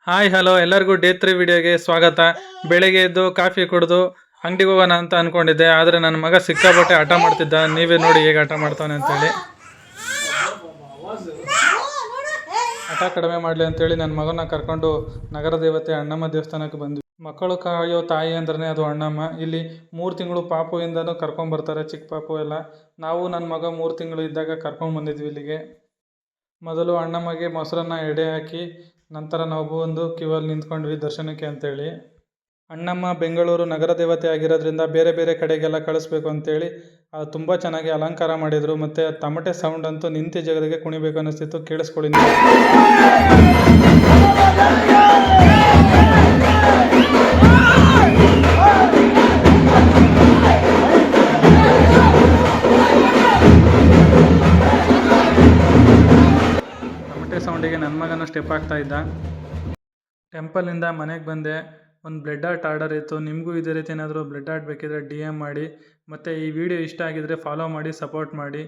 Hi hello ಎಲ್ಲರಿಗೂ day 3 ವಿಡಿಯೋಗೆ ಸ್ವಾಗತ. ಬೆಳಗ್ಗೆ ಎದ್ದು ಕಾಫಿ ಕುಡಿದು ಅಂಗಡಿಗೆ ಹೋಗೋಣ ಅಂತ ಅನ್ಕೊಂಡಿದ್ದೆ. ಆದರೆ ನನ್ನ ಮಗ ಸಿಕ್ಕಾಪಟ್ಟೆ ಹಠ ಮಾಡ್ತಿದ್ದ. ನೀವೇ ನೋಡಿ ಹೇಗೆ ಹಠ ಮಾಡ್ತಾನೆ ಅಂತೇಳಿ. ಹಠ ಕಡಿಮೆ ಮಾಡಲಿ ಅಂತೇಳಿ ನನ್ನ ಮಗನ ಕರ್ಕೊಂಡು ನಗರ ದೇವತೆ ಅಣ್ಣಮ್ಮ ದೇವಸ್ಥಾನಕ್ಕೆ ಬಂದ್ವಿ. ಮಕ್ಕಳು ಕಾಯೋ ತಾಯಿ ಅಂದ್ರೆ ಅದು ಅಣ್ಣಮ್ಮ. ಇಲ್ಲಿ 3 ತಿಂಗಳು ಪಾಪುಯಿಂದನೂ ಕರ್ಕೊಂಬರ್ತಾರೆ, ಚಿಕ್ಕ ಪಾಪು ಎಲ್ಲ. ನಾವು ನನ್ನ ಮಗ 3 ತಿಂಗಳು ಇದ್ದಾಗ ಕರ್ಕೊಂಬಂದಿದ್ವಿ ಇಲ್ಲಿಗೆ. ಮೊದಲು ಅಣ್ಣಮ್ಮಗೆ ಮೊಸರನ್ನ ಎಡೆ ಹಾಕಿ ನಂತರ ನಾವು ಬಂದು ಕ್ಯೂವಲ್ಲಿ ನಿಂತ್ಕೊಂಡ್ವಿ ದರ್ಶನಕ್ಕೆ ಅಂತೇಳಿ. ಅಣ್ಣಮ್ಮ ಬೆಂಗಳೂರು ನಗರ ದೇವತೆ ಆಗಿರೋದ್ರಿಂದ ಬೇರೆ ಬೇರೆ ಕಡೆಗೆಲ್ಲ ಕಳಿಸ್ಬೇಕು ಅಂತೇಳಿ ತುಂಬ ಚೆನ್ನಾಗಿ ಅಲಂಕಾರ ಮಾಡಿದರು. ಮತ್ತು ತಮಟೆ ಸೌಂಡ್ ಅಂತೂ ನಿಂತ ಜಾಗದಾಗೆ ಕುಣಿಬೇಕು ಅನ್ನಿಸ್ತಿತ್ತು. ಕೇಳಿಸ್ಕೊಳ್ಳಿ ನೀವು. ತಮಟೆ ಸೌಂಡಿಗೆ ನನ್ನ ಮಗನ ಸ್ಟೆಪ್ ಆಗ್ತಾ ಇದ್ದ. ಟೆಂಪಲಿಂದ ಮನೆಗೆ ಬಂದೆ. ಒಂದು ಬ್ಲಡ್ ಆರ್ಟ್ ಆರ್ಡರ್ ಇತ್ತು. ನಿಮಗೂ ಇದೇ ರೀತಿ ಏನಾದರೂ ಬ್ಲಡ್ ಆರ್ಟ್ ಬೇಕಿದ್ರೆ DM ಮಾಡಿ. ಮತ್ತು ಈ ವಿಡಿಯೋ ಇಷ್ಟ ಆಗಿದರೆ ಫಾಲೋ ಮಾಡಿ, ಸಪೋರ್ಟ್ ಮಾಡಿ.